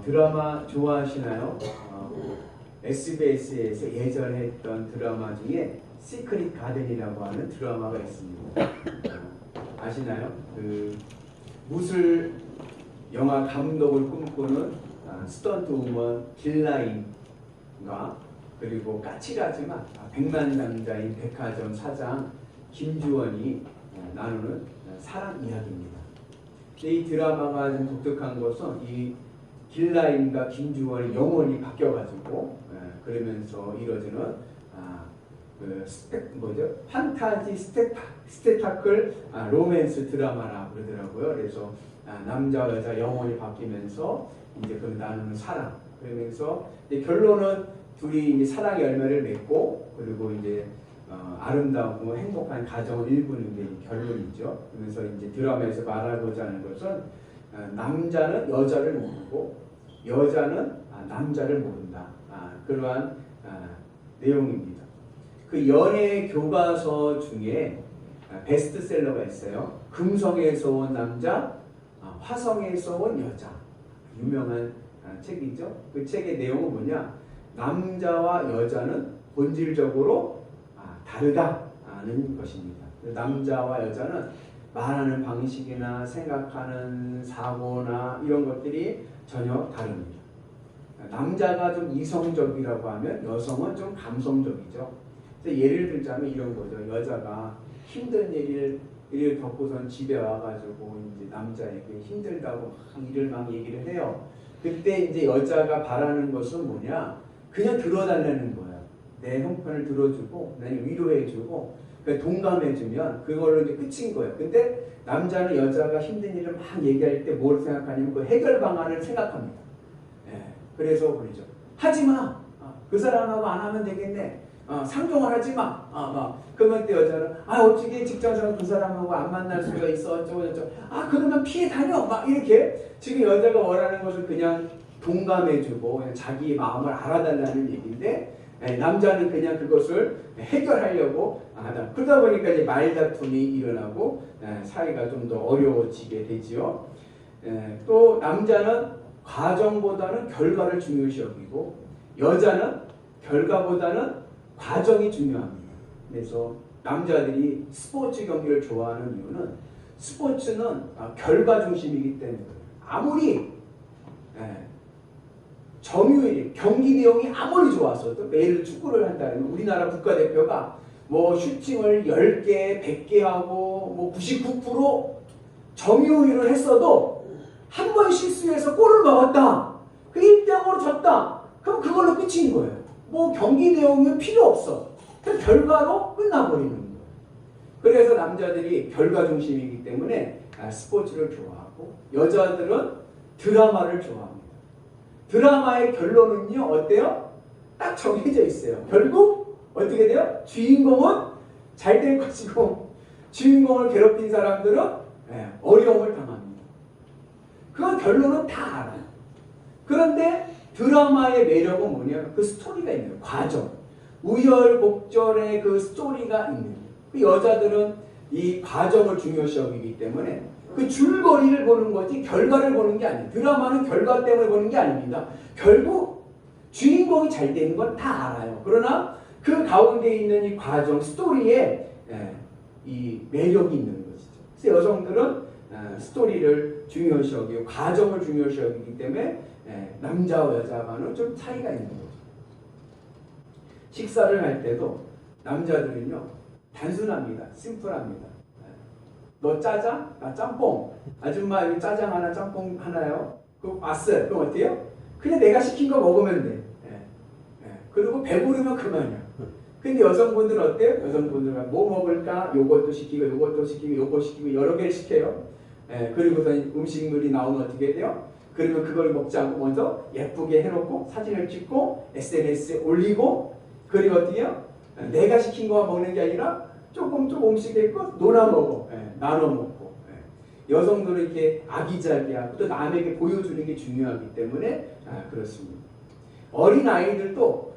드라마 좋아하시나요? SBS에서 예전에 했던 드라마 중에 시크릿 가든이라고 하는 드라마가 있습니다. 아시나요? 그 무술 영화 감독을 꿈꾸는 스턴트 우먼 길라임과 그리고 까칠하지만 백만장자인 백화점 사장 김주원이 나누는 사랑 이야기입니다. 이 드라마가 좀 독특한 것은 이 길라임과 김주원의 영혼이 바뀌어가지고 그러면서 이루어지는 판타지 스펙타클 로맨스 드라마라고 그러더라고요. 그래서 남자 여자 영혼이 바뀌면서 이제 그 나누는 사랑 그러면서 이제 결론은 둘이 이제 사랑의 열매를 맺고 그리고 이제 아름다우고 행복한 가정을 일구는 게 결론이죠. 그래서 이제 드라마에서 말하고자 하는 것은 남자는 여자를 모르고 여자는 남자를 모른다. 그러한 내용입니다. 그 연애 교과서 중에 베스트셀러가 있어요. 금성에서 온 남자, 화성에서 온 여자. 유명한 책이죠. 그 책의 내용은 뭐냐? 남자와 여자는 본질적으로 다르다는 것입니다. 남자와 여자는 말하는 방식이나 생각하는 사고나 이런 것들이 전혀 다릅니다. 남자가 좀 이성적이라고 하면 여성은 좀 감성적이죠. 예를 들자면 이런 거죠. 여자가 힘든 일을 겪고선 집에 와가지고 이제 남자에게 힘들다고 일을 막 얘기를 해요. 그때 이제 여자가 바라는 것은 뭐냐? 그냥 들어달라는 거예요. 내 형편을 들어주고, 나를 위로해주고, 그러니까 동감해주면 그걸로 이제 끝인 거예요. 근데 남자는 여자가 힘든 일을 막 얘기할 때 뭘 생각하냐면 그 해결 방안을 생각합니다. 그래서 그러죠. 하지 마. 그 사람하고 안 하면 되겠네. 상종을 하지 마. 그러면 또 여자는 어떻게 직장생활 그 사람하고 안 만날 수가 있어. 어쩌고. 그러면 피해 다녀. 막 이렇게 지금 여자가 원하는 것을 그냥 동감해주고 그냥 자기 마음을 알아달라는 얘기인데 남자는 그냥 그것을 해결하려고 하다. 그러다 보니까 이제 말다툼이 일어나고 사이가 좀 더 어려워지게 되지요. 또 남자는 과정보다는 결과를 중요시 여기고 여자는 결과보다는 과정이 중요합니다. 그래서 남자들이 스포츠 경기를 좋아하는 이유는 스포츠는 결과 중심이기 때문에 아무리 점유율이 경기 내용이 아무리 좋았어도 매일 축구를 한다면 우리나라 국가대표가 뭐 슈팅을 10개, 100개 하고 뭐 99% 점유율을 했어도 한 번 실수해서 골을 먹었다. 그 1대0으로 졌다. 그럼 그걸로 끝인 거예요. 뭐 경기 내용이 필요 없어. 그 결과로 끝나버리는 거예요. 그래서 남자들이 결과 중심이기 때문에 스포츠를 좋아하고 여자들은 드라마를 좋아합니다. 드라마의 결론은요 어때요? 딱 정해져 있어요. 결국 어떻게 돼요? 주인공은 잘 될 것이고 주인공을 괴롭힌 사람들은 어려움을 당합니다. 그 결론은 다 알아요. 그런데 드라마의 매력은 뭐냐? 그 스토리가 있는 거예요. 과정. 우여곡절의 그 스토리가 있는 거예요. 그 여자들은 이 과정을 중요시 여기기 때문에 그 줄거리를 보는 거지 결과를 보는 게 아니에요. 드라마는 결과 때문에 보는 게 아닙니다. 결국 주인공이 잘 되는 건 다 알아요. 그러나 그 가운데 있는 이 과정, 스토리에 이 매력이 있는 것이죠. 그래서 여성들은 스토리를 중요시 여기고 과정을 중요시 여기기 때문에 남자와 여자와는 좀 차이가 있는 거죠. 식사를 할 때도 남자들은요 단순합니다. 심플합니다. 너 짜장? 나 짬뽕. 아줌마 여기 짜장 하나 짬뽕 하나요? 그거 왔어요. 그럼 어때요? 그냥 내가 시킨 거 먹으면 돼. 그리고 배부르면 그만이야. 근데 여성분들은 어때요? 여성분들은 뭐 먹을까? 요것도 시키고 요것도 시키고 요거 시키고 여러 개를 시켜요. 그리고서 음식물이 나오면 어떻게 돼요? 그러면 그걸 먹지 않고 먼저 예쁘게 해놓고 사진을 찍고 SNS에 올리고 그리고 어떻게 해요? 내가 시킨 거만 먹는 게 아니라 조금씩 했고 나눠 먹고. 여성들은 이렇게 아기자기하고 또 남에게 보여주는 게 중요하기 때문에 그렇습니다. 어린 아이들도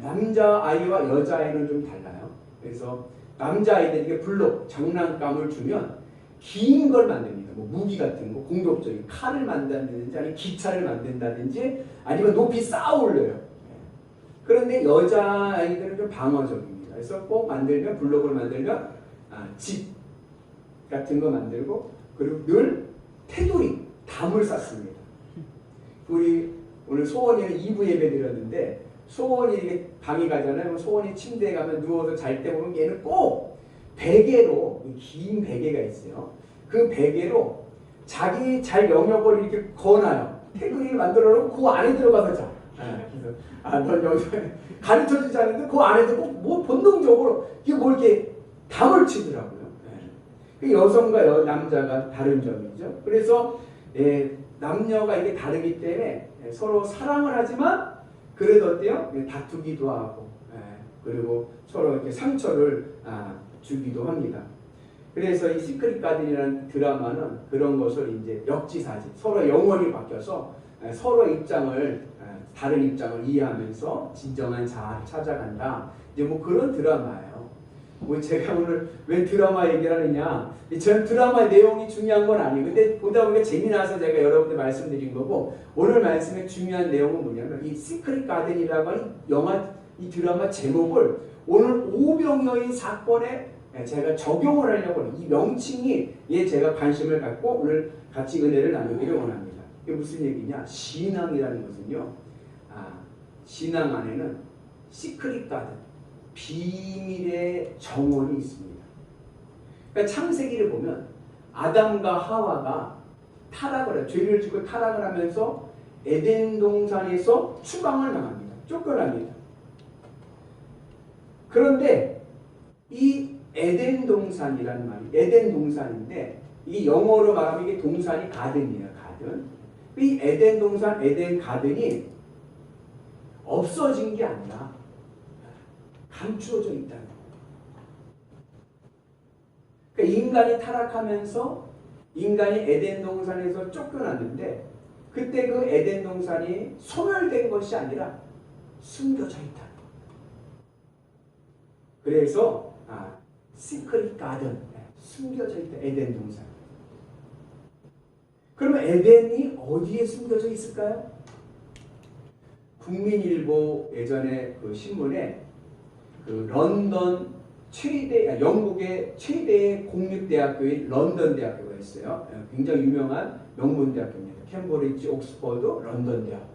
남자 아이와 여자 아이는 좀 달라요. 그래서 남자 아이들에게 블록 장난감을 주면 긴 걸 만듭니다. 뭐 무기 같은 거, 공격적인 칼을 만든다든지 아니면 기차를 만든다든지 아니면 높이 쌓아 올려요. 그런데 여자아이들은 좀 방어적입니다. 그래서 꼭 만들면, 블록을 만들면 집 같은 거 만들고, 그리고 늘 테두리, 담을 쌓습니다. 우리 오늘 소원이는 2부 예배 드렸는데, 소원이 이렇게 방에 가잖아요. 소원이 침대에 가면 누워서 잘 때 보면 얘는 꼭 베개로, 긴 베개가 있어요. 그 베개로 자기 잘 영역을 이렇게 거놔요. 테두리를 만들어 놓고 그 안에 들어가서 자. 그래서 넌 여기 가르쳐 주지 않는데 그 안에도 꼭 뭐 본능적으로 이게 뭐 이렇게 담을 치더라고요. 그 여성과 남자가 다른 점이죠. 그래서 남녀가 이게 다르기 때문에 서로 사랑을 하지만 그래도 어때요? 다투기도 하고 그리고 서로 이렇게 상처를 주기도 합니다. 그래서 이 시크릿 가든이라는 드라마는 그런 것을 이제 역지사지, 서로 영혼이 바뀌어서 서로 입장을, 다른 입장을 이해하면서 진정한 자아를 찾아간다. 이제 뭐 그런 드라마예요. 뭐 제가 오늘 왜 드라마 얘기를 하느냐, 전 드라마의 내용이 중요한 건 아니에요. 근데 보다 보니까 재미나서 제가 여러분들 말씀드린 거고, 오늘 말씀의 중요한 내용은 뭐냐면 이 시크릿 가든이라고 하는 이 드라마 제목을 오늘 오병이어인 사건에 제가 적용을 하려고 해요. 이 명칭이 제가 관심을 갖고 오늘 같이 은혜를 나누기를 원합니다. 이게 무슨 얘기냐? 신앙이라는 것은요, 신앙 안에는 시크릿 가든, 비밀의 정원이 있습니다. 그러니까 창세기를 보면 아담과 하와가 타락을 해요. 죄를 짓고 타락을 하면서 에덴 동산에서 추방을 당합니다. 쫓겨납니다. 그런데 이 에덴 동산이라는 말이 에덴 동산인데, 이게 영어로 말하면 이게 동산이 가든이에요. 가든. 이 에덴 동산, 에덴 가든이 없어진 게 아니라 감추어져 있다는 거예요. 그러니까 인간이 타락하면서 인간이 에덴 동산에서 쫓겨났는데, 그때 그 에덴 동산이 소멸된 것이 아니라 숨겨져 있다. 그래서 시크릿 가든, 숨겨져 있다. 에덴 동산. 그러면 에덴이 어디에 숨겨져 있을까요? 국민일보 예전에 그 신문에 그 런던 영국의 최대의 공립대학교인 런던 대학교가 있어요. 굉장히 유명한 명문대학교입니다. 캠브리지, 옥스퍼드, 런던 대학교.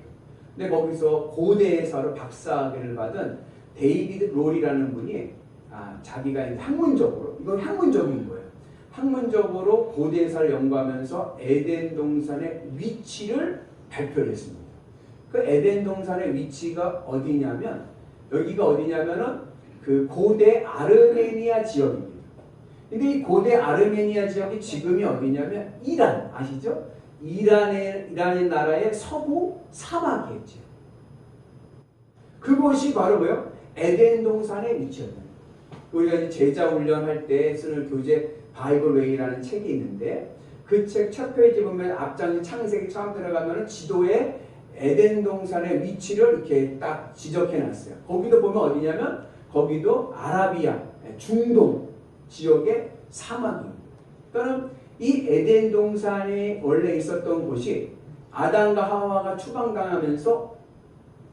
근데 거기서 고대에서로 박사학위를 받은 데이비드 롤이라는 분이 자기가 학문적으로, 이건 학문적인 거예요. 학문적으로 고대사를 연구하면서 에덴 동산의 위치를 발표를 했습니다. 그 에덴 동산의 위치가 어디냐면, 여기가 어디냐면은 그 고대 아르메니아 지역입니다. 근데 이 고대 아르메니아 지역이 지금이 어디냐면 이란, 아시죠? 이란의 나라의 서부 사막이었죠. 그곳이 바로 뭐요? 에덴 동산에 위치했다. 우리가 이제 제자 훈련할 때 쓰는 교재 바이블 웨이라는 책이 있는데, 그 책 첫 페이지 보면 앞장 창세기 처음 들어가면 지도에 에덴 동산의 위치를 이렇게 딱 지적해 놨어요. 거기도 보면 어디냐면 거기도 아라비아, 중동 지역의 사막입니다. 그러니까 이 에덴 동산에 원래 있었던 곳이 아담과 하와가 추방당하면서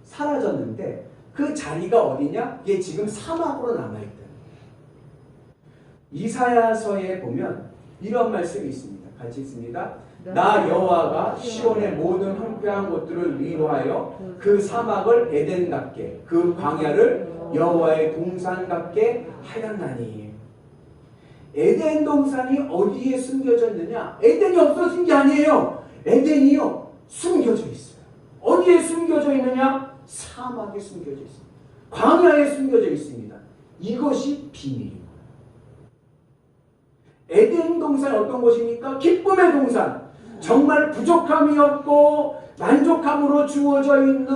사라졌는데, 그 자리가 어디냐? 이게 지금 사막으로 남아있다. 이사야서에 보면 이런 말씀이 있습니다. 같이 있습니다. 나 여호와가 시온의 모든 황폐한 곳들을 위로하여 그 사막을 에덴같게, 그 광야를 여호와의 동산 같게 하였나니. 에덴 동산이 어디에 숨겨졌느냐? 에덴이 없어진 게 아니에요. 에덴이요, 숨겨져 있어요. 어디에 숨겨져 있느냐? 사막에 숨겨져 있습니다. 광야에 숨겨져 있습니다. 이것이 비밀입니다. 에덴 동산 어떤 곳입니까? 기쁨의 동산. 정말 부족함이 없고 만족함으로 주어져 있는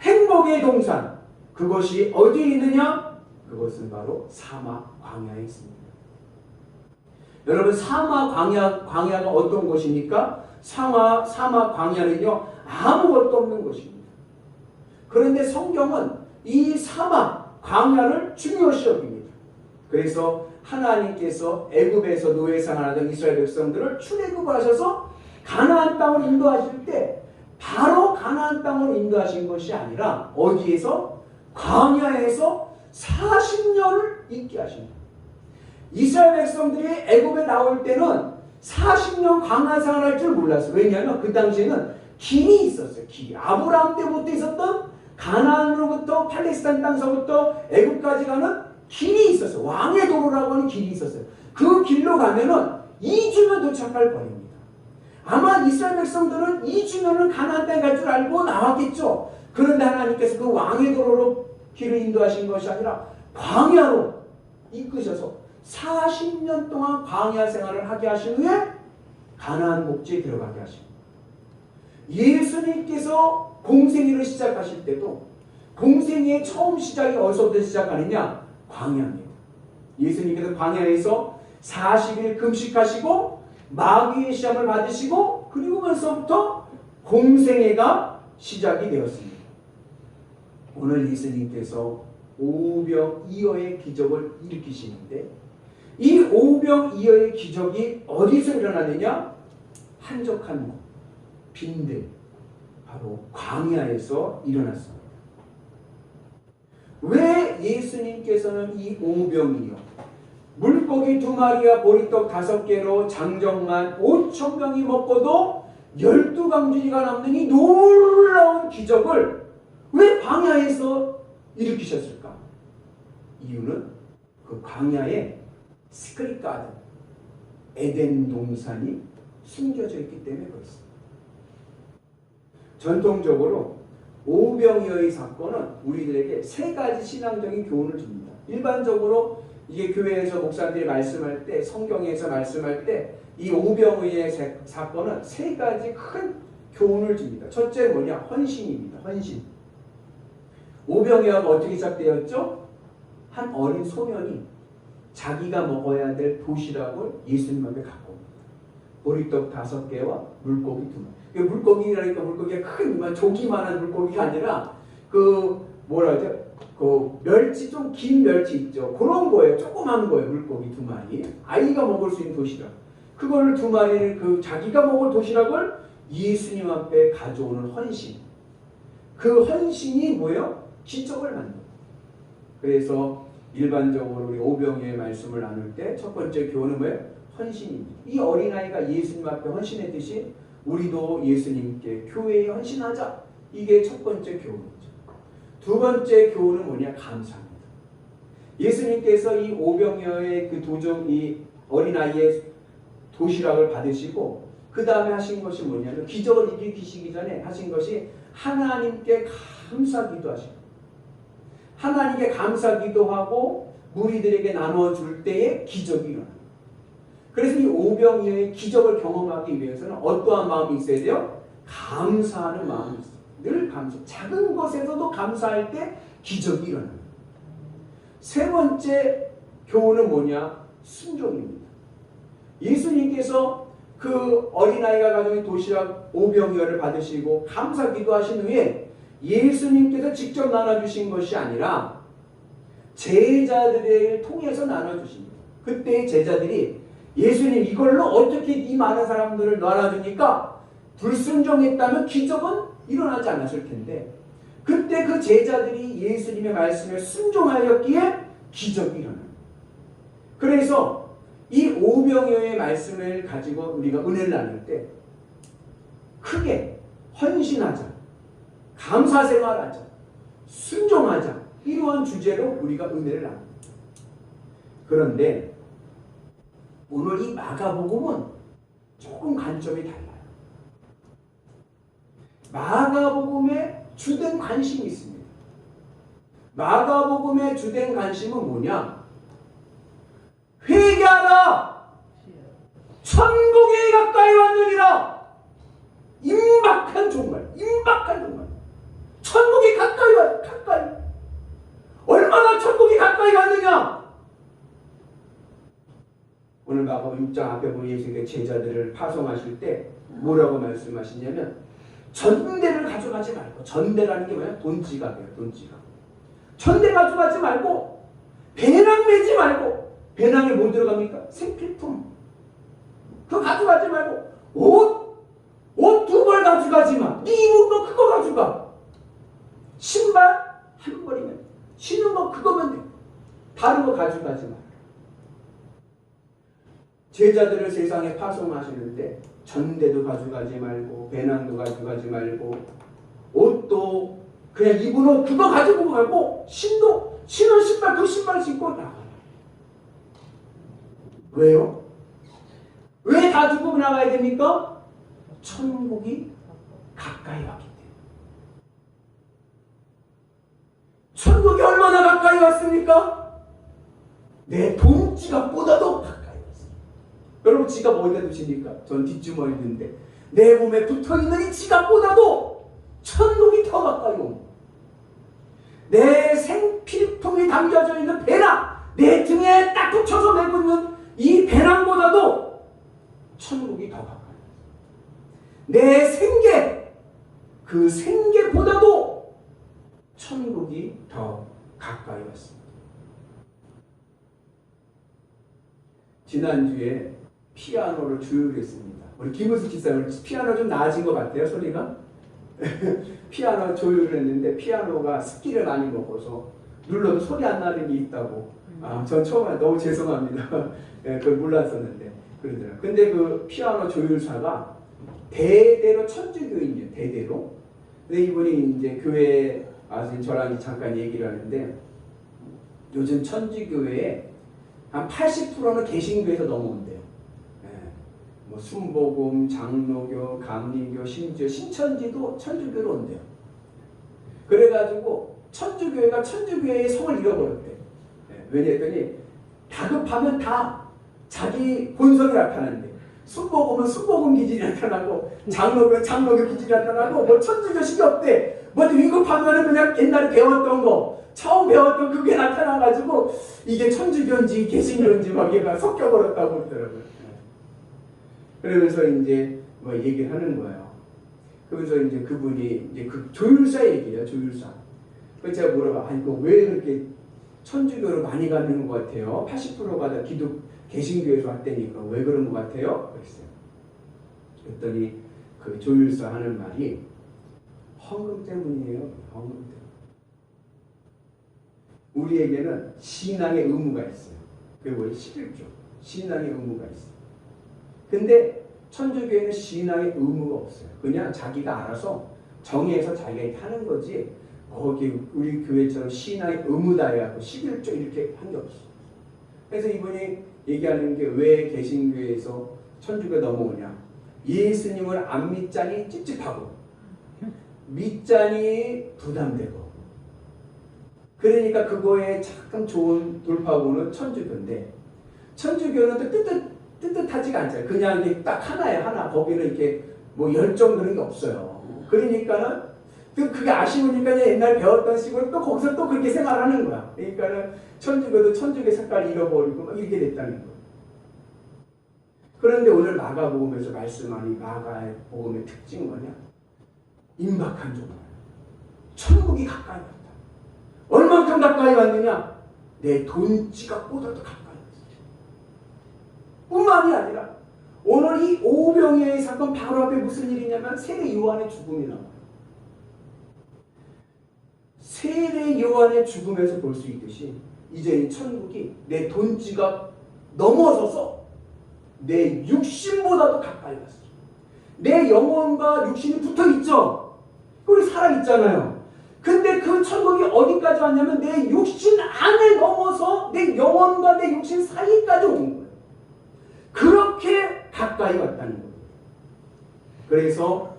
행복의 동산. 그것이 어디에 있느냐? 그것은 바로 사막 광야에 있습니다. 여러분, 사막 광야가 어떤 곳입니까? 사막 광야는요, 아무것도 없는 곳입니다. 그런데 성경은 이 사막 광야를 중요시 여깁니다. 그래서 하나님께서 애굽에서 노예 생활하던 이스라엘 백성들을 출애굽을 하셔서 가나안 땅을 인도하실 때 바로 가나안 땅으로 인도하신 것이 아니라 어디에서? 광야에서 40년을 있게 하십니다. 이스라엘 백성들이 애굽에 나올 때는 40년 광야 생활할 줄 몰랐어요. 왜냐하면 그 당시에는 길이 있었어요. 길이. 아브라함 때부터 있었던 가나안으로부터 팔레스타인 땅서부터 애굽까지 가는 길이 있었어요. 왕의 도로라고 하는 길이 있었어요. 그 길로 가면은 2주면 도착할 거리입니다. 아마 이스라엘 백성들은 2주면은 가나안 땅에 갈 줄 알고 나왔겠죠. 그런데 하나님께서 그 왕의 도로로 길을 인도하신 것이 아니라 광야로 이끄셔서 40년 동안 광야 생활을 하게 하신 후에 가나안 목지에 들어가게 하십니다. 예수님께서 공생애를 시작하실 때도 공생애의 처음 시작이 어디서부터 시작하느냐? 광야입니다. 예수님께서 광야에서 40일 금식하시고 마귀의 시험을 받으시고 그리고서부터 공생애가 시작이 되었습니다. 오늘 예수님께서 오병이어의 기적을 일으키시는데 이 오병이어의 기적이 어디서 일어나느냐? 한적한 곳, 빈들, 바로 광야에서 일어났습니다. 왜 예수님께서는 이 오병이어, 물고기 2마리와 보리떡 5개로 장정만 5,000명이 먹고도 12강줄이가 남는 이 놀라운 기적을 왜 광야에서 일으키셨을까? 이유는 그 광야에 시크릿 가든, 에덴 동산이 숨겨져 있기 때문에 그렇습니다. 전통적으로 오병이어의 사건은 우리들에게 3가지 신앙적인 교훈을 줍니다. 일반적으로 이게 교회에서 목사들이 말씀할 때, 성경에서 말씀할 때 이 오병이어의 사건은 3가지 큰 교훈을 줍니다. 첫째 뭐냐? 헌신입니다. 헌신. 오병이어가 어떻게 시작되었죠? 한 어린 소년이 자기가 먹어야 될 도시락을 예수님 앞에 갖고 옵니다. 보리떡 5개와 물고기 2마리. 물고기라니까 물고기가 큰 조기만한 물고기가 아니라 그 뭐라 하죠? 그 멸치, 좀 긴 멸치 있죠. 그런 거예요. 조그만 거예요. 물고기 2마리. 아이가 먹을 수 있는 도시락. 그걸 2마리를 그 자기가 먹을 도시락을 예수님 앞에 가져오는 헌신. 그 헌신이 뭐예요? 기적을 만듭니다. 그래서 일반적으로 우리 오병이어의 말씀을 나눌 때 첫 번째 교훈은 뭐예요? 헌신입니다. 이 어린아이가 예수님 앞에 헌신했듯이 우리도 예수님께 교회에 헌신하자. 이게 첫 번째 교훈이죠. 두 번째 교훈은 뭐냐? 감사합니다. 예수님께서 이 오병이어의 그 이 어린아이의 도시락을 받으시고 그 다음에 하신 것이 뭐냐면 기적을 일으키시기 전에 하신 것이 하나님께 감사기도 하십니다. 하나님께 감사기도하고 무리들에게 나눠줄 때에 기적이 일어납니다. 그래서 이 오병이어의 기적을 경험하기 위해서는 어떠한 마음이 있어야 돼요? 감사하는 마음이 있어요. 늘 감사. 작은 것에서도 감사할 때 기적이 일어납니다. 세 번째 교훈은 뭐냐? 순종입니다. 예수님께서 그 어린아이가 가져온 도시락 오병이어를 받으시고 감사 기도하신 후에 예수님께서 직접 나눠주신 것이 아니라 제자들을 통해서 나눠주십니다. 그때 제자들이 예수님 이걸로 어떻게 이 많은 사람들을 나눠주니까 불순종했다면 기적은 일어나지 않았을 텐데 그때 그 제자들이 예수님의 말씀에 순종하였기에 기적이 일어납니다. 그래서 이 오병이어의 말씀을 가지고 우리가 은혜를 나눌 때 크게 헌신하자, 감사생활하자, 순종하자 이러한 주제로 우리가 은혜를 나눕니다. 그런데 오늘 이 마가복음은 조금 관점이 달라요. 마가복음에 주된 관심이 있습니다. 마가복음의 주된 관심은 뭐냐? 회개하라! 천국이 가까이 왔느니라! 임박한 종말, 임박한 종말. 천국이 가까이 와요, 가까이. 얼마나 천국이 가까이 왔느냐? 오늘 마가복음 6장 앞에 보면 예수님께서 제자들을 파송하실 때 뭐라고 말씀하시냐면 전대를 가져가지 말고, 전대라는 게 뭐야? 돈지갑이에요, 돈지갑. 전대 가져가지 말고, 배낭 메지 말고, 배낭에 뭐 들어갑니까? 생필품. 그거 가져가지 말고 옷 두 벌 가져가지 마. 네 입은 거 그거 가져가. 신발 한 벌이면 신은 거 그거면 돼. 다른 거 가져가지 마. 제자들을 세상에 파송하시는데 전대도 가져가지 말고 배낭도 가져가지 말고 옷도 그냥 입은 옷 그거 가지고 가고 신은 신발 그 신발 신고 나가라. 왜요? 왜 가지고 나가야 됩니까? 천국이 가까이 왔기 때문에. 천국이 얼마나 가까이 왔습니까? 내 돈 지갑보다도 가까이 왔습니다. 여러분 지갑 어디다 두십니까? 전 뒷주머니에 있는데 내 몸에 붙어있는 이 지갑보다도 천국이 더 가까이 옵니다. 내 생필품이 담겨져 있는 배낭, 내 등에 딱 붙여서 메고 있는 이 배낭보다도 천국이 더 가까이. 내 생계, 그 생계보다도 천국이 더 가까이 왔습니다. 지난주에 피아노를 조율했습니다. 우리 김우수 집사님 피아노 좀 나아진 것 같아요, 소리가? 피아노 조율을 했는데 피아노가 습기를 많이 먹어서 눌러도 소리 안 나는 게 있다고. 전 처음에 너무 죄송합니다. 그걸 몰랐었는데 그러더라고요. 근데 그 피아노 조율사가 대대로 천주교인이에요. 대대로. 근데 이분이 이제 교회에 와서 저랑 잠깐 얘기를 하는데 요즘 천주교회에 한 80%는 개신교에서 넘어온대요. 뭐 순복음, 장로교, 감리교, 심지어 신천지도 천주교로 온대요. 그래가지고 천주교회가 천주교회의 성을 잃어버렸대. 왜냐했더니 다급하면 다 자기 본성이 나타난대. 순복음은 순복음 기질이 나타나고 장로교는 장로교 기질이 나타나고 뭐 천주교식이 없대. 뭐 위급하면은 그냥 옛날에 배웠던 거 처음 배웠던 그게 나타나가지고 이게 천주교인지 개신교인지 막 얘가 섞여버렸다고 그러더라고요. 그러면서 이제 뭐 얘기를 하는 거예요. 그러면서 이제 그분이 이제 그 조율사 얘기예요. 조율사. 그래서 제가 물어봐. 아니 왜 그렇게 천주교로 많이 가는 것 같아요? 80%가 다 개신교에서 왔다니까 왜 그런 것 같아요? 그랬어요. 그랬더니 그 조율사 하는 말이 헌금 때문이에요. 헌금 때문에. 우리에게는 신앙의 의무가 있어요. 그게 뭐예요? 11조. 신앙의 의무가 있어요. 근데 천주교에는 신앙의 의무가 없어요. 그냥 자기가 알아서 정해서 자기가 하는 거지 거기 우리 교회처럼 신앙의 의무다 해갖고 11조 이렇게 한 게 없어요. 그래서 이분이 얘기하는 게 왜 개신교에서 천주교 넘어오냐. 예수님을 안 믿자니 찝찝하고 믿자니 부담되고 그러니까 그거에 잠깐 좋은 돌파구는 천주교인데 천주교는 또 뜨뜻하지가 않잖아요. 그냥 이게 딱 하나예요. 하나. 거기는 이렇게 뭐 열정 그런 게 없어요. 그러니까는 그게 아쉬우니까 옛날 배웠던 식으로 또 거기서 또 그렇게 생활하는 거야. 그러니까는 천주교도 천주교 색깔 잃어버리고 막 이렇게 됐다는 거예요. 그런데 오늘 마가복음에서 말씀하니 마가복음의 특징은 뭐냐? 임박한 조건. 천국이 가까이 왔다. 얼만큼 가까이 왔느냐? 내 돈 지갑보다도 가까이 왔어. 뿐만이 아니라 오늘 이 오병이어의 사건 바로 앞에 무슨 일이냐면 세례 요한의 죽음이 나와요. 세례 요한의 죽음에서 볼 수 있듯이 이제 이 천국이 내 돈 지갑 넘어서서 내 육신보다도 가까이 왔어. 내 영혼과 육신이 붙어있죠. 우리 살아있잖아요. 근데 그 천국이 어디까지 왔냐면 내 육신 안에 넘어서 내 영혼과 내 육신 사이까지 온 거예요. 그렇게 가까이 왔다는 거예요. 그래서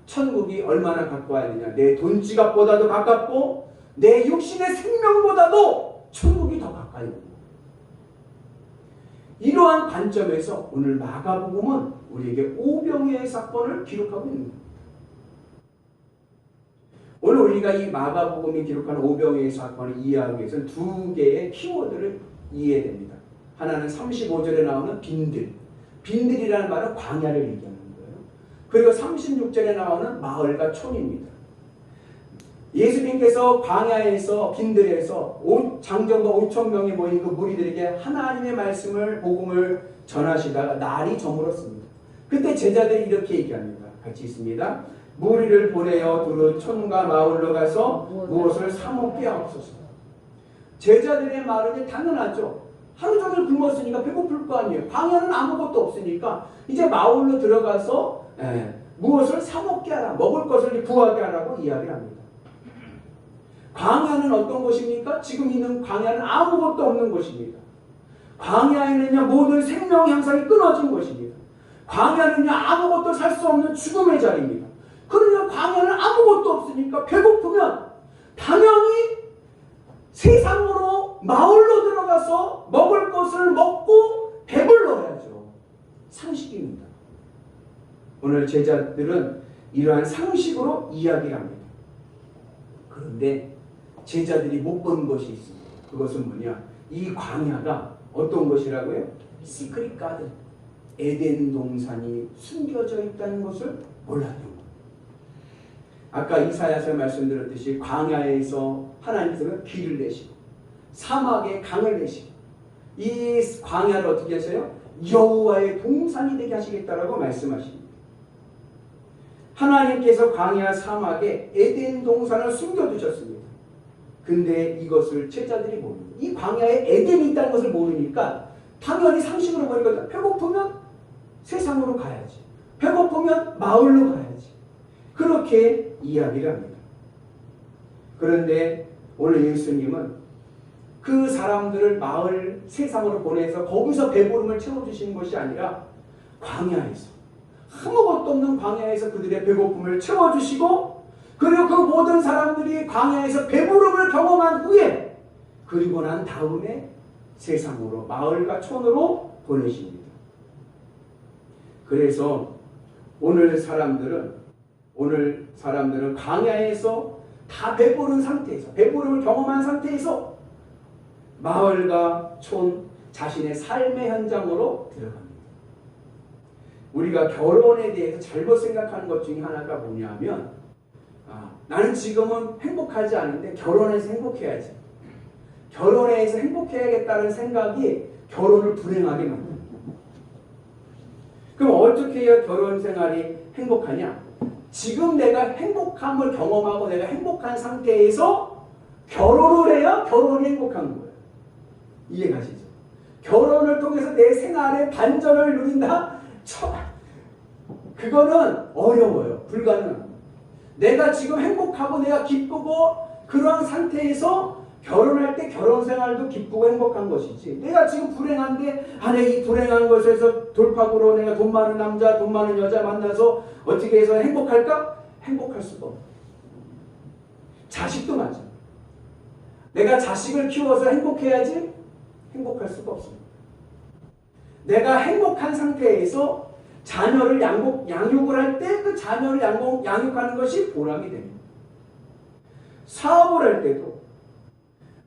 천국이 얼마나 가까워야 되냐. 내 돈 지갑보다도 가깝고 내 육신의 생명보다도 천국이 더 가까이 옵니다. 이러한 관점에서 오늘 마가복음은 우리에게 오병이어의 사건을 기록하고 있는 겁니다. 오늘 우리가 이 마가복음이 기록하는 오병이어의 사건을 이해하기 위해서는 두 개의 키워드를 이해해야 됩니다. 하나는 35절에 나오는 빈들. 빈들이라는 말은 광야를 얘기하는 거예요. 그리고 36절에 나오는 마을과 촌입니다. 예수님께서 광야에서 빈들에서 장정과 5천 명이 모인 그 무리들에게 하나님의 말씀을 복음을 전하시다가 날이 저물었습니다. 그때 제자들이 이렇게 얘기합니다. 같이 있습니다. 무리를 보내어 두루 촌과 마을로 가서 무엇을 사 먹게 하옵소서. 제자들의 말은 당연하죠. 하루 종일 굶었으니까 배고플 거 아니에요. 광야는 아무것도 없으니까 이제 마을로 들어가서 무엇을 사 먹게 하라. 먹을 것을 구하게 하라고 이야기를 합니다. 광야는 어떤 곳입니까? 지금 있는 광야는 아무것도 없는 곳입니다. 광야에는요 모든 생명 향상이 끊어진 곳입니다. 광야는요 아무것도 살 수 없는 죽음의 자리입니다. 그러면 광야는 아무것도 없으니까 배고프면 당연히 세상으로 마을로 들어가서 먹을 것을 먹고 배불러야죠. 상식입니다. 오늘 제자들은 이러한 상식으로 이야기를 합니다. 그런데 제자들이 못 본 것이 있습니다. 그것은 뭐냐? 이 광야가 어떤 것이라고요? 시크릿 가든, 에덴 동산이 숨겨져 있다는 것을 몰랐던 거예요. 아까 이사야서 말씀드렸듯이 광야에서 하나님께서는 길을 내시고 사막에 강을 내시고 이 광야를 어떻게 하세요? 여호와의 동산이 되게 하시겠다라고 말씀하십니다. 하나님께서 광야 사막에 에덴 동산을 숨겨두셨습니다. 근데 이것을 제자들이 모릅니다. 이 광야에 에덴이 있다는 것을 모르니까 당연히 상식으로 보니까 배고프면 세상으로 가야지. 배고프면 마을로 가야지. 그렇게 이야기를 합니다. 그런데 오늘 예수님은 그 사람들을 마을 세상으로 보내서 거기서 배부름을 채워주시는 것이 아니라 광야에서 아무것도 없는 광야에서 그들의 배고픔을 채워주시고 그리고 그 모든 사람들이 광야에서 배부름을 경험한 후에 그리고 난 다음에 세상으로 마을과 촌으로 보내십니다. 그래서 오늘 사람들은 광야에서 다 배부른 상태에서 배부름을 경험한 상태에서 마을과 촌 자신의 삶의 현장으로 들어갑니다. 우리가 결혼에 대해서 잘못 생각하는 것 중에 하나가 뭐냐면 나는 지금은 행복하지 않은데 결혼해서 행복해야지. 결혼해서 행복해야겠다는 생각이 결혼을 불행하게 만듭니다. 그럼 어떻게 해야 결혼 생활이 행복하냐? 지금 내가 행복함을 경험하고 내가 행복한 상태에서 결혼을 해야 결혼이 행복한 거예요. 이해가시죠? 결혼을 통해서 내 생활의 반전을 누린다? 그거는 어려워요. 불가능합니다. 내가 지금 행복하고 내가 기쁘고 그러한 상태에서 결혼할 때 결혼 생활도 기쁘고 행복한 것이지. 내가 지금 불행한데 내가 이 불행한 것에서 돌파구로 내가 돈 많은 남자, 돈 많은 여자 만나서 어떻게 해서 행복할까? 행복할 수가 없어. 자식도 맞아. 내가 자식을 키워서 행복해야지? 행복할 수가 없습니다. 내가 행복한 상태에서 자녀를 양육을 할 때 그 자녀를 양육하는 것이 보람이 됩니다. 사업을 할 때도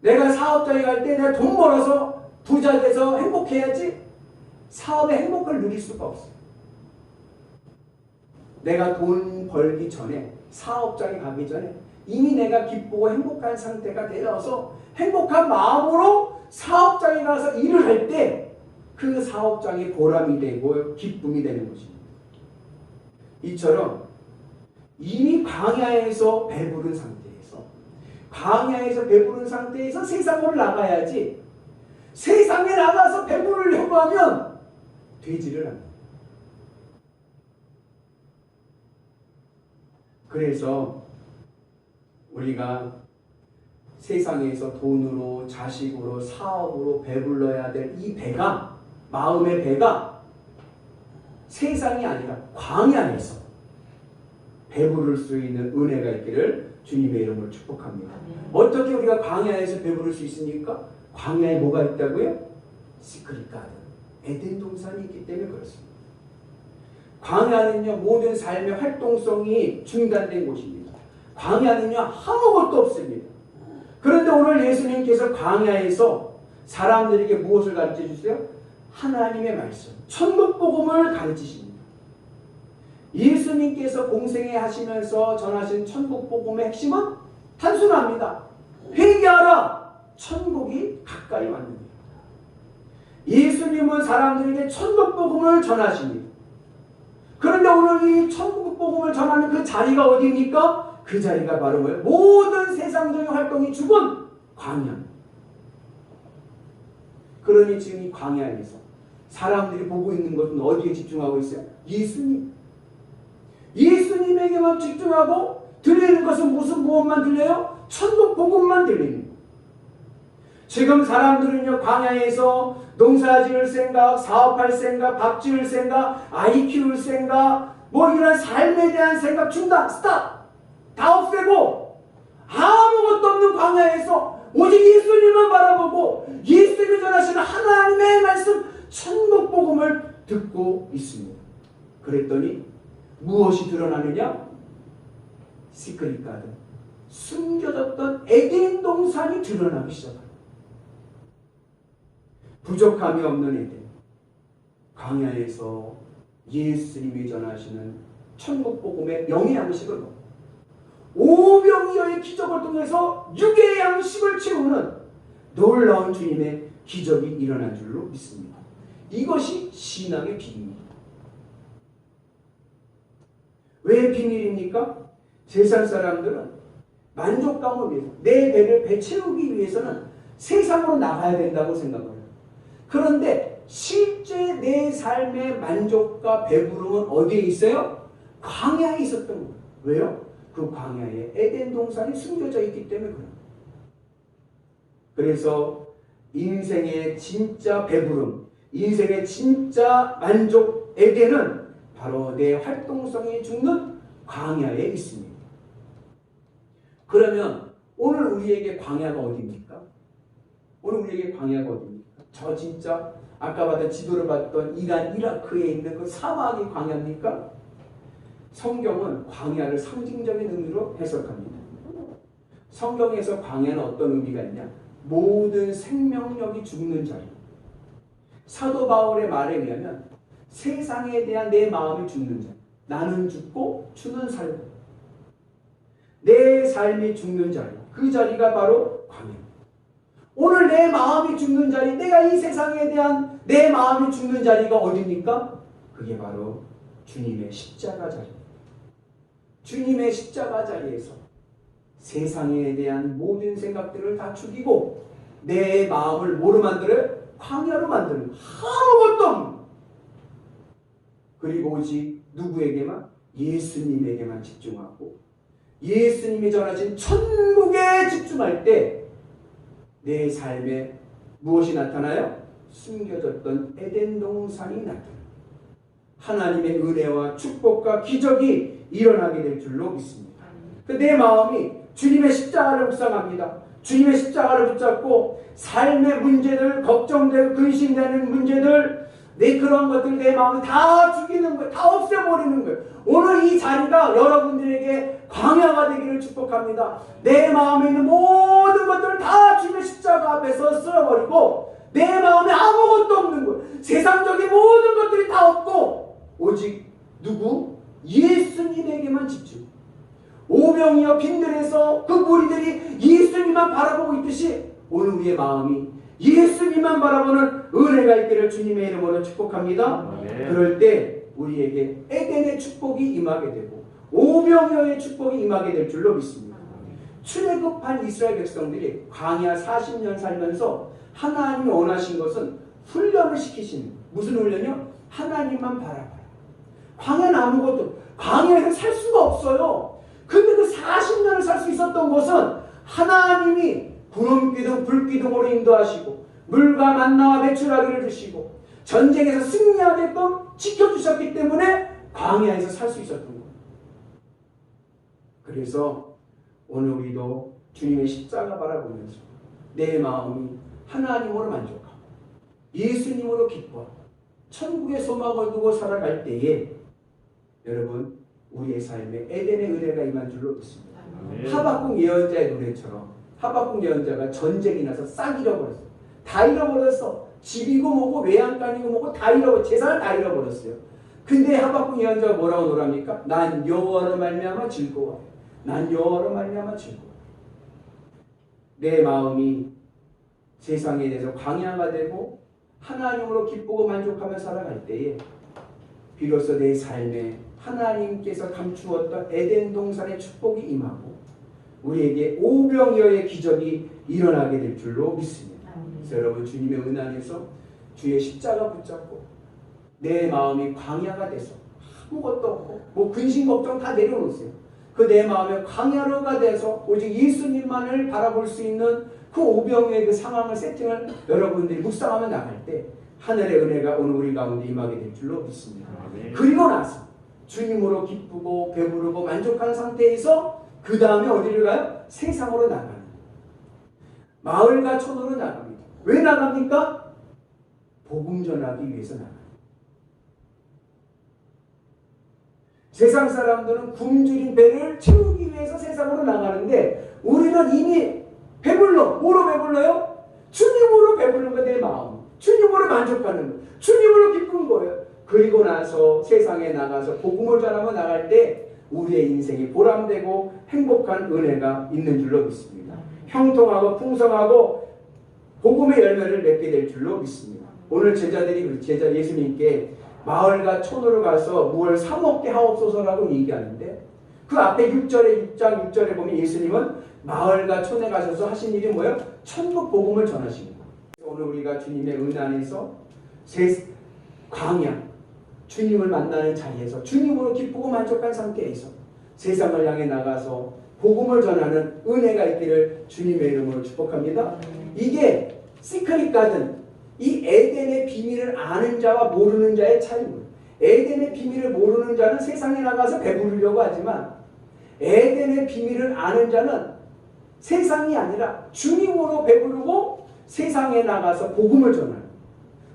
내가 사업장에 갈 때 내가 돈 벌어서 부자 돼서 행복해야지 사업의 행복을 누릴 수가 없어요. 내가 돈 벌기 전에 사업장에 가기 전에 이미 내가 기쁘고 행복한 상태가 되어서 행복한 마음으로 사업장에 가서 일을 할 때 그 사업장이 보람이 되고 기쁨이 되는 것입니다. 이처럼 이미 광야에서 배부른 상태에서 세상으로 나가야지 세상에 나가서 배부르려고 하면 되지를 않아요. 그래서 우리가 세상에서 돈으로 자식으로 사업으로 배불러야 될 이 배가 마음의 배가 세상이 아니라 광야에서 배부를 수 있는 은혜가 있기를 주님의 이름으로 축복합니다. 어떻게 우리가 광야에서 배부를 수 있습니까? 광야에 뭐가 있다고요? 시크릿 가든, 에덴 동산이 있기 때문에 그렇습니다. 광야는요 모든 삶의 활동성이 중단된 곳입니다. 광야는요 아무것도 없습니다. 그런데 오늘 예수님께서 광야에서 사람들에게 무엇을 가르쳐 주세요? 하나님의 말씀, 천국 복음을 가르치십니다. 예수님께서 공생애 하시면서 전하신 천국 복음의 핵심은 단순합니다. 회개하라. 천국이 가까이 왔느니라. 예수님은 사람들에게 천국 복음을 전하십니다. 그런데 오늘 이 천국 복음을 전하는 그 자리가 어디입니까? 그 자리가 바로 뭐예요? 모든 세상적인 활동이 죽은 광야. 그러니 지금 이 광야에서 사람들이 보고 있는 것은 어디에 집중하고 있어요? 예수님. 예수님에게만 집중하고 들리는 것은 무엇만 들려요? 천국 복음만 들리는 거예요. 지금 사람들은요, 광야에서 농사 지을 생각, 사업할 생각, 밥 지을 생각, 아이 키울 생각, 뭐 이런 삶에 대한 생각 중단, 스탑! 다 없애고 아무것도 없는 광야에서 오직 예수님만 바라보고 예수님이 전하시는 하나님의 말씀, 천국 복음을 듣고 있습니다. 그랬더니 무엇이 드러나느냐? 시크릿 가든, 숨겨졌던 에덴 동산이 드러나기 시작합니다. 부족함이 없는 에덴, 광야에서 예수님이 전하시는 천국 복음의 영의 양식을 먹고 오병이어의 기적을 통해서 육의 양식을 채우는 놀라운 주님의 기적이 일어난 줄로 믿습니다. 이것이 신앙의 비밀입니다. 왜 비밀입니까? 세상 사람들은 만족감을 위해서, 내 배를 배채우기 위해서는 세상으로 나가야 된다고 생각해요. 그런데 실제 내 삶의 만족과 배부름은 어디에 있어요? 광야에 있었던 거예요. 왜요? 그 광야에 에덴 동산이 숨겨져 있기 때문에 그래요. 그래서 인생의 진짜 배부름, 인생의 진짜 만족, 에덴은 바로 내 활동성이 죽는 광야에 있습니다. 그러면 오늘 우리에게 광야가 어디입니까? 오늘 우리에게 광야가 어디입니까? 저 진짜 아까 봤던 지도를 봤던 이란 이라크에 있는 그 사막이 광야입니까? 성경은 광야를 상징적인 의미로 해석합니다. 성경에서 광야는 어떤 의미가 있냐? 모든 생명력이 죽는 자리. 사도 바울의 말에 의하면 세상에 대한 내 마음이 죽는 자리. 나는 죽고 주는 살고. 내 삶이 죽는 자리. 그 자리가 바로 광야입니다. 오늘 내 마음이 죽는 자리, 내가 이 세상에 대한 내 마음이 죽는 자리가 어디입니까? 그게 바로 주님의 십자가 자리입니다. 주님의 십자가 자리에서 세상에 대한 모든 생각들을 다 죽이고 내 마음을 뭐로 만들어요? 광야로 만드는, 아무것도 없는. 그리고 오직 누구에게만? 예수님에게만 집중하고 예수님이 전하신 천국에 집중할 때 내 삶에 무엇이 나타나요? 숨겨졌던 에덴 동산이 나타나요. 하나님의 은혜와 축복과 기적이 일어나게 될 줄로 믿습니다. 내 마음이 주님의 십자가를 묵상합니다. 주님의 십자가를 붙잡고 삶의 문제들, 걱정되고 근심되는 문제들, 내 그런 것들 내 마음을 다 죽이는 거예요. 다 없애버리는 거예요. 오늘 이 자리가 여러분들에게 광야가 되기를 축복합니다. 내 마음에 있는 모든 것들을 다 주님의 십자가 앞에서 쓸어버리고 내 마음에 아무것도 없는 거예요. 세상적인 모든 것들이 다 없고 오직 누구? 예수님에게만 집중. 오병이어 빈들에서 그 무리들이 예수님만 바라보고 있듯이 오늘 우리의 마음이 예수님만 바라보는 은혜가 있기를 주님의 이름으로 축복합니다. 그럴 때 우리에게 에덴의 축복이 임하게 되고 오병이어의 축복이 임하게 될 줄로 믿습니다. 출애굽한 이스라엘 백성들이 광야 40년 살면서 하나님이 원하신 것은 훈련을 시키시는 거예요. 무슨 훈련이요? 하나님만 바라봐요. 광야는 아무것도, 광야에서 살 수가 없어요. 근데 그 40년을 살 수 있었던 것은 하나님이 구름기둥, 불기둥으로 인도하시고 물과 만나와 배출하기를 주시고 전쟁에서 승리하게끔 지켜주셨기 때문에 광야에서 살 수 있었던 거예요. 그래서 오늘 우리도 주님의 십자가 바라보면서 내 마음이 하나님으로 만족하고 예수님으로 기뻐하고 천국의 소망을 두고 살아갈 때에 여러분 우리의 삶에 에덴의 은혜가 임한 줄로 믿습니다. 하박국 예언자의 노래처럼 하박국 예언자가 전쟁이 나서 싹 잃어버렸어요. 다 잃어버렸어. 집이고 뭐고 외양간이고 뭐고 다 잃어버렸어요. 재산을 다 잃어버렸어요. 근데 하박국 예언자가 뭐라고 노랍니까? 난 여호와로 말미암아 즐거워해. 난 여호와로 말미암아 즐거워해. 내 마음이 세상에 대해서 광야가 되고 하나님으로 기쁘고 만족하며 살아갈 때에 비로소 내 삶에 하나님께서 감추었던 에덴 동산의 축복이 임하고 우리에게 오병이어의 기적이 일어나게 될 줄로 믿습니다. 그래서 여러분 주님의 은혜 안에서 주의 십자가 붙잡고 내 마음이 광야가 돼서 아무것도 없고 뭐 근심 걱정 다 내려놓으세요. 그 내 마음에 광야로가 돼서 오직 예수님만을 바라볼 수 있는 그 오병이어의 그 상황을 세팅을 여러분들이 묵상하며 나갈 때 하늘의 은혜가 오늘 우리 가운데 임하게 될 줄로 믿습니다. 그리고 나서 주님으로 기쁘고 배부르고 만족한 상태에서 그 다음에 어디를 가요? 세상으로 나가는 마을과 촌으로 나갑니다. 왜 나갑니까? 복음 전하기 위해서 나갑니다. 세상 사람들은 굶주린 배를 채우기 위해서 세상으로 나가는데 우리는 이미 배불러. 뭐로 배불러요? 주님으로 배부른 거 내 마음. 주님으로 만족하는 거. 주님으로 기쁜 거예요. 그리고 나서 세상에 나가서 복음을 전하며 나갈 때 우리의 인생이 보람되고 행복한 은혜가 있는 줄로 믿습니다. 형통하고 풍성하고 복음의 열매를 맺게 될 줄로 믿습니다. 오늘 제자들이 예수님께 마을과 촌으로 가서 무엇을 사 먹게 하옵소서라고 얘기하는데 그 앞에 6장 6절에 보면 예수님은 마을과 촌에 가셔서 하신 일이 뭐예요? 천국 복음을 전하시는 거예요. 오늘 우리가 주님의 은혜 안에서 광야 주님을 만나는 자리에서 주님으로 기쁘고 만족한 상태에서 세상을 향해 나가서 복음을 전하는 은혜가 있기를 주님의 이름으로 축복합니다. 이게 시크릿 가든 이 에덴의 비밀을 아는 자와 모르는 자의 차이입니다. 에덴의 비밀을 모르는 자는 세상에 나가서 배부르려고 하지만 에덴의 비밀을 아는 자는 세상이 아니라 주님으로 배부르고 세상에 나가서 복음을 전하는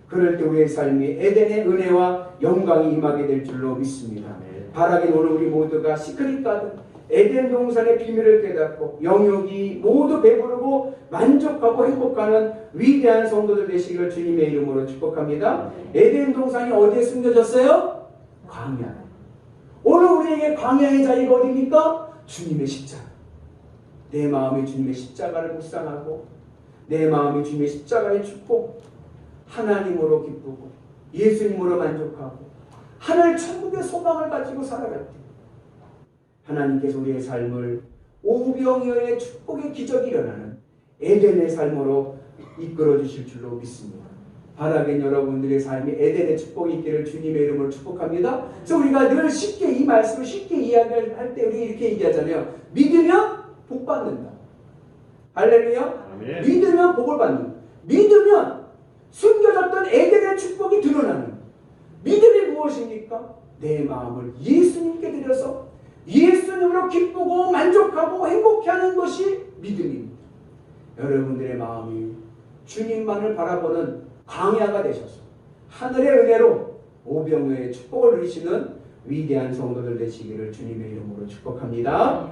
그럴 때 우리의 삶이 에덴의 은혜와 영광이 임하게 될 줄로 믿습니다. 바라긴 오늘 우리 모두가 시크릿 가든 에덴 동산의 비밀을 깨닫고 영육이 모두 배부르고 만족하고 행복하는 위대한 성도들 되시기를 주님의 이름으로 축복합니다. 에덴 동산이 어디에 숨겨졌어요? 광야. 오늘 우리에게 광야의 자리가 어디입니까? 주님의 십자가. 내 마음이 주님의 십자가를 묵상하고 내 마음이 주님의 십자가의 축복 하나님으로 기쁘고 예수님으로 만족하고 하늘 천국의 소망을 가지고 살아갈 때 하나님께서 우리의 삶을 오병이어의 축복의 기적이 일어나는 에덴의 삶으로 이끌어 주실 줄로 믿습니다. 바라긴 여러분들의 삶이 에덴의 축복이 있기를 주님의 이름으로 축복합니다. 그래서 우리가 늘 쉽게 이 말씀을 쉽게 이야기를 할 때 우리 이렇게 얘기하잖아요. 믿으면 복 받는다. 할렐루야. 아멘. 믿으면 복을 받는다. 믿으면 숨겨졌던 에덴의 축복이 드러나는 믿음이 무엇입니까? 내 마음을 예수님께 드려서 예수님으로 기쁘고 만족하고 행복해하는 것이 믿음입니다. 여러분들의 마음이 주님만을 바라보는 광야가 되셔서 하늘의 은혜로 오병이어의 축복을 누리시는 위대한 성도들 되시기를 주님의 이름으로 축복합니다.